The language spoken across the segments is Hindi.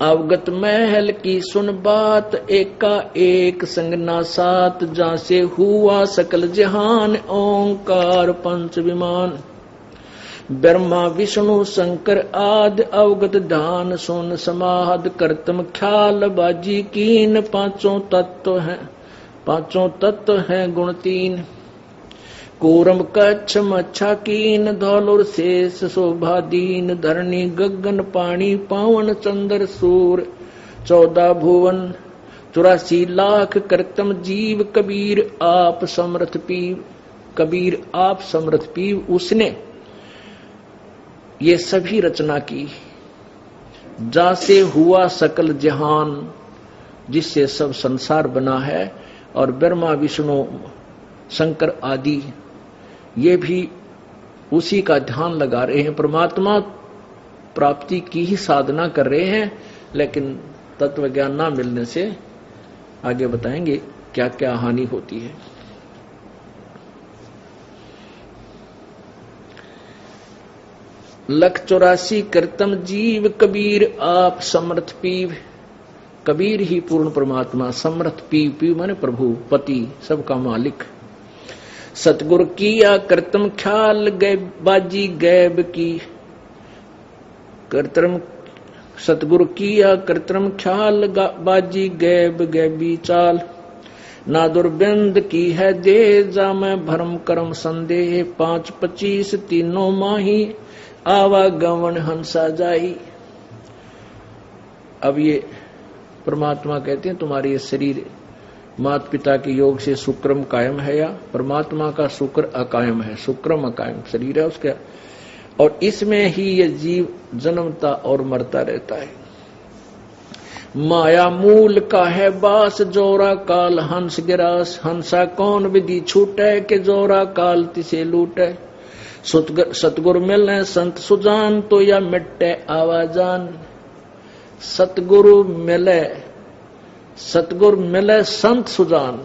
अवगत महल की सुन बात, एका एक संग ना सात, जहाँ से हुआ सकल जहान, ओंकार पंच विमान। ब्रह्मा विष्णु शंकर आदि, अवगत ध्यान सुन समाद, करतम ख्याल बाजी कीन, पांचों तत्व हैं गुण तीन। कूरम कच्छ मच्छा कीन, धौलुर शेष शोभा दीन, धरणी गगन पानी पावन, चंद्र सूर 14 भुवन, 84 लाख करतम जीव, कबीर आप समर्थ पीव। कबीर आप समर्थ पीव, उसने ये सभी रचना की, जासे हुआ सकल जहान, जिससे सब संसार बना है। और ब्रह्मा विष्णु शंकर आदि ये भी उसी का ध्यान लगा रहे हैं, परमात्मा प्राप्ति की ही साधना कर रहे हैं, लेकिन तत्व ज्ञान ना मिलने से आगे बताएंगे क्या क्या हानि होती है। लख 84 करतम जीव, कबीर आप समर्थ पीव। कबीर ही पूर्ण परमात्मा, समर्थ पीव, पीव माने प्रभु पति सबका मालिक। सतगुरु किया करतम ख्याल, गैब बाजी गैब की करतम। सतगुरु किया करतम ख्याल, बाजी गैब गैबी चाल। ना दुर्बंद की है दे, जा मैं भरम करम संदेह। 5 25 तीनों माही, आवागमन हंसा जाई। अब ये परमात्मा कहते हैं तुम्हारे ये शरीर माता पिता के योग से शुक्रम कायम है, या परमात्मा का शुक्र अकायम है, शुक्रम अकायम शरीर है उसका, और इसमें ही ये जीव जन्मता और मरता रहता है। माया मूल का है बास, जोरा काल हंस गिरास। हंसा कौन विधि छूटे, के जोरा काल तिसे लूटे। सतगुरु मिले संत सुजान, तो या मिटे आवाजान। सतगुरु मिले संत सुजान,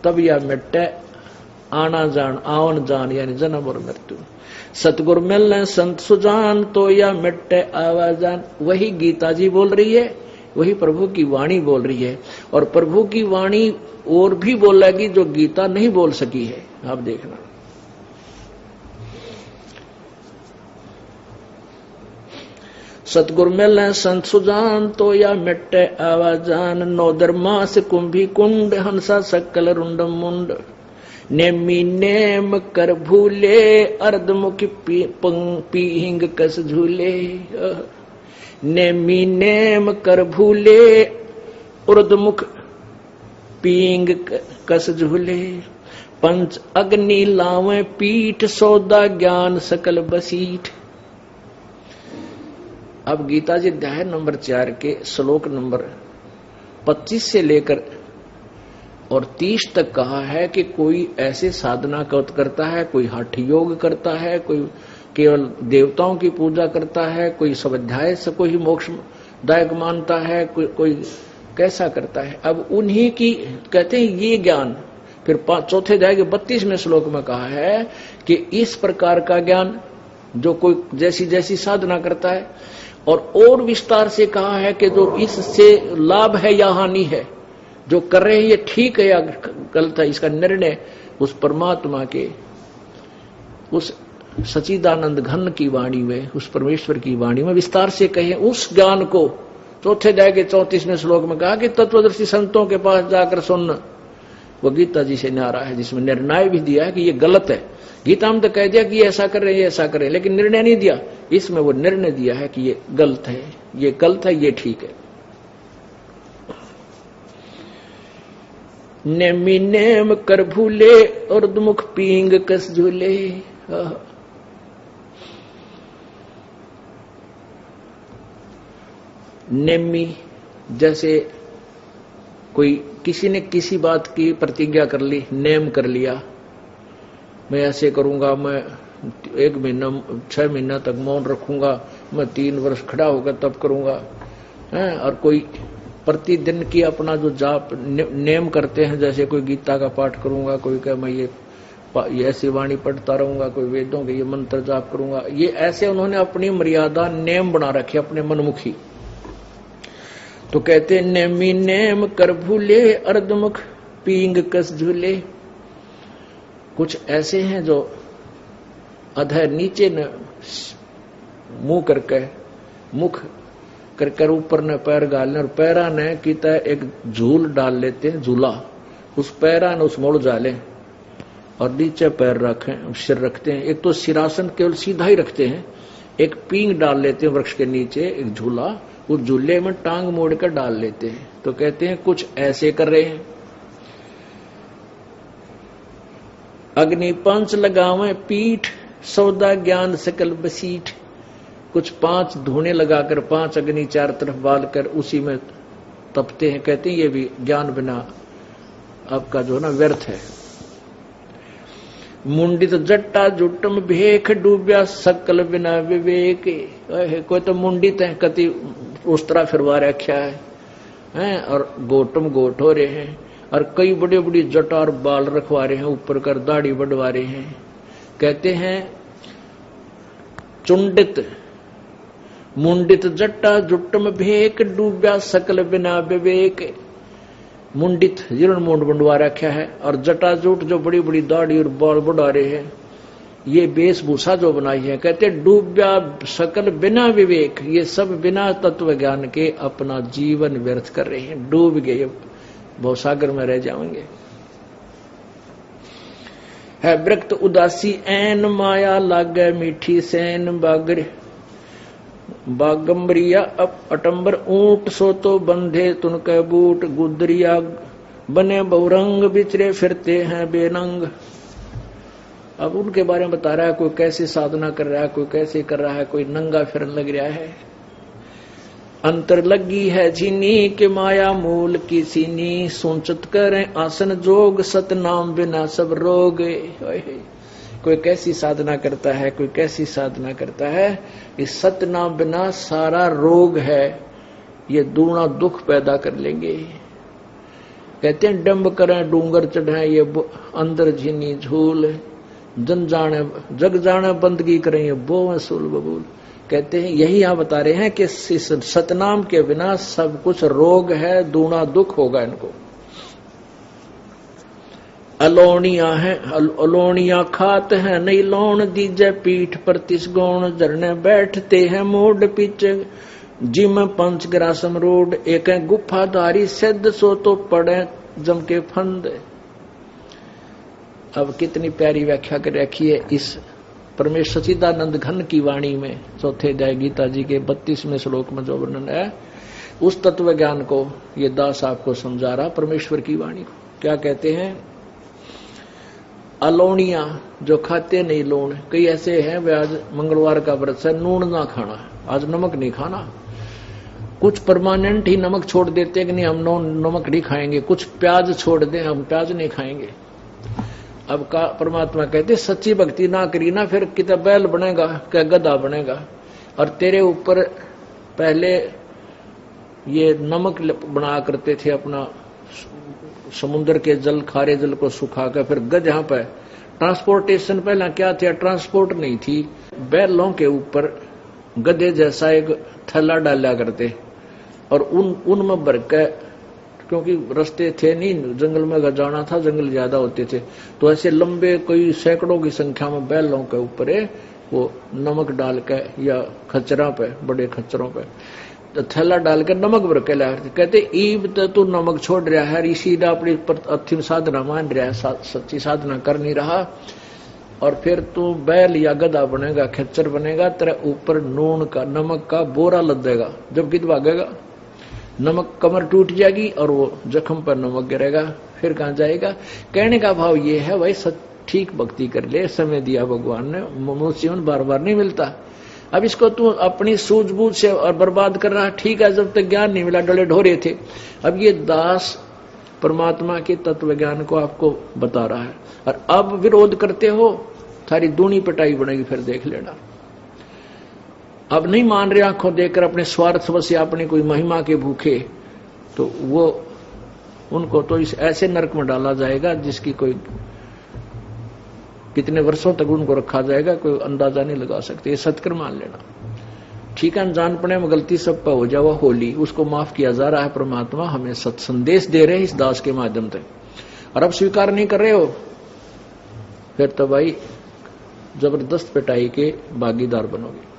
तब या मिटे आना जान, आवन जान, यानी जन्म और मृत्यु। सतगुरु मिले संत सुजान, तो या मिटे आवाजान। वही गीता जी बोल रही है, वही प्रभु की वाणी बोल रही है, और प्रभु की वाणी और भी बोलेगी जो गीता नहीं बोल सकी है। आप देखना, सतगुरु मिले संत सुजान, तो या मिटे आवाजान। नौदर मास कुंभी कुंड, हंसा सकल रुंड मुंड। नेमी नेम कर भूले, अर्धमुखी पीहिंग कस झूले। नेमी नेम कर भूले, उर्धमुख पींग कस झूले। पंच अग्नि लावे पीठ, सौदा ज्ञान सकल बसीठ। अब गीता जी अध्याय नंबर 4 के श्लोक नंबर 25 से लेकर और 30 तक कहा है कि कोई ऐसे साधना करता है, कोई हठ योग करता है, कोई केवल देवताओं की पूजा करता है, कोई स्वाध्याय से कोई मोक्षदायक मानता है, कोई कैसा करता है। अब उन्हीं की कहते हैं ये ज्ञान। फिर 4 अध्याय के 32वें श्लोक में कहा है कि इस प्रकार का ज्ञान जो कोई जैसी जैसी साधना करता है, और विस्तार से कहा है कि जो इससे लाभ है या हानि है, जो कर रहे हैं ये ठीक है या गलत है, इसका निर्णय उस परमात्मा के, उस सच्चिदानंद घन की वाणी में, उस परमेश्वर की वाणी में विस्तार से कहे। उस ज्ञान को 4 अध्याय के 34वें श्लोक में कहा कि तत्वदर्शी संतों के पास जाकर सुन। वो गीता जी से न्यारा है, जिसमें निर्णय भी दिया है कि ये गलत है। गीता में तो कह दिया कि ये ऐसा कर रहे हैं, ये ऐसा कर रहे हैं, लेकिन निर्णय नहीं दिया। इसमें वो निर्णय दिया है कि ये गलत है, ये गलत है, ये ठीक है। नेमी नेम कर भूले, और दुमुख पींग कस झूले। नेमी जैसे कोई किसी ने किसी बात की प्रतिज्ञा कर ली, नेम कर लिया, मैं ऐसे करूंगा, मैं 1 महीना 6 महीना तक मौन रखूंगा, मैं 3 वर्ष खड़ा होकर तब करूंगा है। और कोई प्रतिदिन की अपना जो जाप नेम करते हैं, जैसे कोई गीता का पाठ करूंगा, कोई कहे मैं ये ऐसी वाणी पढ़ता रहूंगा, कोई वेदों के ये मंत्र जाप करूंगा। ये ऐसे उन्होंने अपनी मर्यादा नेम बना रखी अपने मनमुखी। तो कहते नेमी नेम कर भूले अर्धमुख पींग कस झूले। कुछ ऐसे हैं जो अधर नीचे न मुंह करके मुख कर ऊपर न पैर गालने और पैरा ने की तरह एक झूल डाल लेते हैं, झूला उस पैरा ने उस मोड़ डालें और नीचे पैर रखें, सिर रखते हैं। एक तो सिरासन केवल सीधा ही रखते हैं, एक पींग डाल लेते हैं वृक्ष के नीचे एक झूला, उस झूले में टांग मोड़ कर डाल लेते हैं। तो कहते हैं कुछ ऐसे कर रहे हैं। अग्नि पंच लगावे पीठ सौदा ज्ञान सकल बसीठ। कुछ 5 धूने लगाकर 5 अग्नि 4 तरफ बाल कर उसी में तपते हैं। कहते हैं ये भी ज्ञान बिना आपका जो ना व्यर्थ है। मुंडित जट्टा जुटम भेख डूब्या सकल बिना विवेक। कोई तो मुंडित है, कति उस तरह फिरवा रखा है और गोटम गोट हो रहे हैं, और कई बड़े बड़ी जटा और बाल रखवा रहे हैं, ऊपर कर दाढ़ी बढ़वा रहे हैं। कहते हैं चुंडित मुंडित जट्टा जुटम भेक डूब्या सकल बिना विवेक। मुंडित जिन्होंने मुंड बंडवा रखा है, और जटाजूट जो बड़ी बड़ी दाढ़ी और बाल बढ़ा रहे हैं, ये वेशभूषा जो बनाई है। कहते डूब्या सकल बिना विवेक, ये सब बिना तत्व ज्ञान के अपना जीवन व्यर्थ कर रहे हैं, डूब गए, भवसागर में रह जाएंगे। है वृक्त उदासी ऐन माया लागे मीठी सैन बागर। बागंबरिया अटंबर ऊंट सो तो बंधे तुनके बूट। गुदरिया बने बहुरंग बिचरे फिरते हैं बेनंग। अब उनके बारे में बता रहा है, कोई कैसे साधना कर रहा है, कोई कैसे कर रहा है, कोई नंगा फिरन लग रहा है। अंतर लगी है चीनी के माया मूल की सीनी। सोचत करें आसन जोग सतनाम बिना सब रोग। कोई कैसी साधना करता है, कोई कैसी साधना करता है। इस सतनाम बिना सारा रोग है, ये दूना दुख पैदा कर लेंगे। कहते हैं डंब करें डूंगर चढ़ाएं ये अंदर झीनी झूल। जन जाने जग जाने बंदगी करें ये बो वसूल बबूल। कहते हैं यही यहां बता रहे हैं कि सतनाम के बिना सब कुछ रोग है, दूना दुख होगा इनको। अलोनिया है अलोनिया खात है नहीं लोन दीजे पीठ पर तिसगौण। झरने बैठते हैं मोड पीछे जिम पंच ग्रासम रोड। एक गुफाधारी सिद्ध सो तो पड़े जम के फंद। अब कितनी प्यारी व्याख्या कर रखी है इस परमेश्वर सच्चिदानंद घन की वाणी में। चौथे अध्याय गीता जी के 32वें श्लोक में जो वर्णन है, उस तत्व ज्ञान को ये दास आपको समझा रहा, परमेश्वर की वाणी को। क्या कहते हैं? अलोनिया जो खाते नहीं लोन। कई ऐसे हैं वे आज मंगलवार का व्रत है, नून ना खाना, आज नमक नहीं खाना। कुछ परमानेंट ही नमक छोड़ देते हैं कि नहीं हम नमक नहीं खाएंगे। कुछ प्याज छोड़ दें, हम प्याज नहीं खाएंगे। अब का परमात्मा कहते सच्ची भक्ति ना करी ना, फिर कितना बैल बनेगा, क्या गधा बनेगा। और तेरे ऊपर पहले ये नमक बना करते थे अपना, समुद्र के जल खारे जल को सुखा कर, फिर गधा पे ट्रांसपोर्टेशन पहला क्या था, ट्रांसपोर्ट नहीं थी। बैलों के ऊपर गधे जैसा एक थैला डाला करते और उनमें भर के, क्योंकि रास्ते थे नहीं, जंगल में जाना था, जंगल ज्यादा होते थे, तो ऐसे लंबे कई सैकड़ों की संख्या में बैलों के ऊपर वो नमक डाल के या खच्चरा पे, बड़े खच्चरों पे तो थैला डाल के नमक भर के लाते। कहते ईब तो तू नमक छोड़ रहा है, इसी अपनी अंतिम साधना मान रहा है, सच्ची साधना कर नहीं रहा, और फिर तू बैल या गधा बनेगा, खच्चर बनेगा, तेरे ऊपर नून का नमक का बोरा लदेगा, जब कित भागेगा नमक कमर टूट जाएगी और वो जख्म पर नमक गिरेगा, फिर कहां जाएगा। कहने का भाव ये है भाई ठीक भक्ति कर ले, समय दिया भगवान ने, मनुष्य बार बार नहीं मिलता। अब इसको तू अपनी सूझबूझ से और बर्बाद कर रहा। ठीक है, जब तक ज्ञान नहीं मिला डले ढोरे थे। अब ये दास परमात्मा के तत्व ज्ञान को आपको बता रहा है, और अब विरोध करते हो, थारी दूनी पिटाई बनेगी, फिर देख लेना। अब नहीं मान रहे आंखों देखकर, अपने स्वार्थ से, अपनी कोई महिमा के भूखे, तो वो उनको तो इस ऐसे नरक में डाला जाएगा जिसकी कोई कितने वर्षों तक उनको रखा जाएगा, कोई अंदाजा नहीं लगा सकते। ये सत्कर मान लेना। ठीक है, अनजान पड़े में गलती सब पर हो जावा होली, उसको माफ किया जा रहा है। परमात्मा हमें सत संदेश दे रहे हैं इस दास के माध्यम से, और अब स्वीकार नहीं कर रहे हो, फिर तो भाई जबरदस्त पिटाई के भागीदार बनोगे।